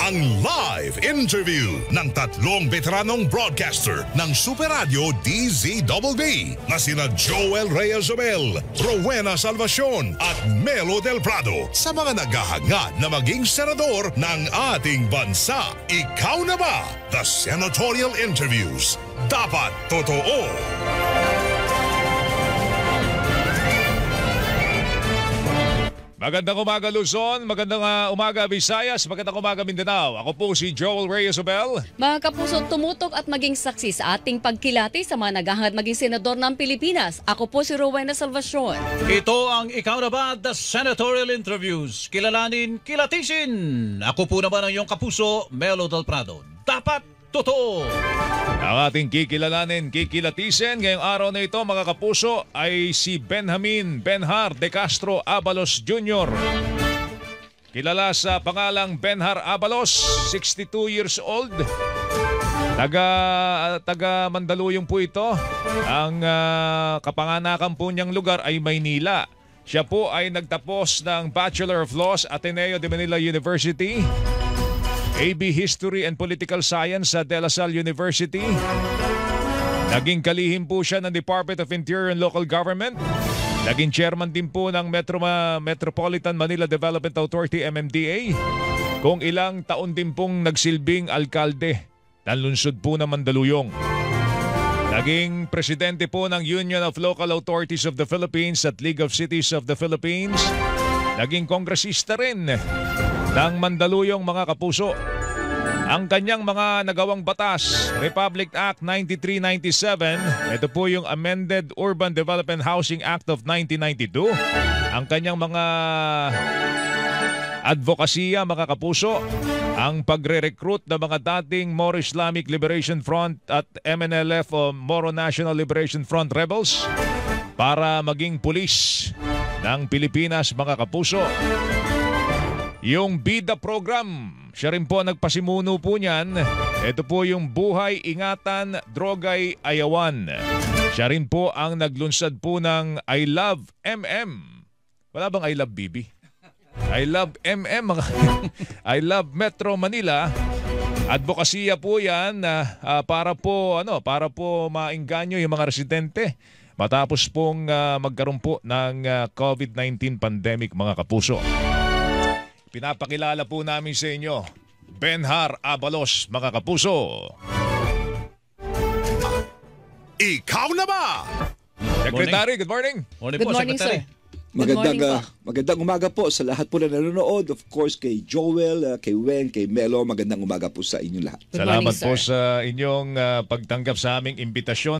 ang live interview ng tatlong veteranong broadcaster ng Super Radio DZBB na sina Joel Reyes-Zobel, Rowena Salvacion at Melo Del Prado sa mga naghahangad na maging senador ng ating bansa. Ikaw na ba? The Senatorial Interviews. Dapat totoo. Magandang umaga Luzon, magandang umaga Visayas, magandang umaga Mindanao. Ako po si Joel Reyes-Zobel. Mga kapuso, tumutok at maging saksi sa ating pagkilati sa mga naghahangad maging senador ng Pilipinas. Ako po si Rowena Salvacion. Ito ang Ikaw na ba? The Senatorial Interviews. Kilalanin, kilatisin. Ako po naman ang iyong kapuso, Melo Del Prado. Dapat totoo. Ang ating kikilalanin, kikilatisin ngayong araw na ito mga kapuso ay si Benjamin Benhar de Castro Abalos Jr. Kilala sa pangalang Benhar Abalos, 62 years old. Taga Mandaluyong po ito. Ang kapanganakan po niyang lugar ay Maynila. Siya po ay nagtapos ng Bachelor of Laws Ateneo de Manila University, AB History and Political Science sa De La Salle University. Naging kalihim po siya ng Department of Interior and Local Government. Naging chairman din po ng Metropolitan Manila Development Authority MMDA. Kung ilang taon din pong nagsilbing alkalde ng lungsod po ng Mandaluyong. Naging presidente po ng Union of Local Authorities of the Philippines at League of Cities of the Philippines. Naging kongresista rin ng Mandaluyong mga kapuso. Ang kanyang mga nagawang batas, Republic Act 9397, ito po yung Amended Urban Development Housing Act of 1992. Ang kanyang mga advokasya mga kapuso, ang pagre-recruit ng mga dating Moro Islamic Liberation Front at MNLF o Moro National Liberation Front rebels para maging pulis ng Pilipinas mga kapuso. Yung BIDA program, siya rin po nagpasimuno po niyan. Ito po yung Buhay, Ingatan, Drogay, Ayawan. Siya rin po ang naglunsad po ng I Love MM. Wala bang I Love BB? I Love MM. I Love Metro Manila. Advokasya po yan para po maingganyo yung mga residente matapos pong magkaroon po ng COVID-19 pandemic mga kapuso. Pinapakilala po namin sa inyo, Benhar Abalos, mga kapuso. Ikaw na ba? Secretary, good morning. Good morning, sir. Magandang umaga po sa lahat po na nanonood. Of course, kay Joel, kay Wen, kay Melo. Magandang umaga po sa inyong lahat. Salamat po sa inyong pagtanggap sa aming imbitasyon.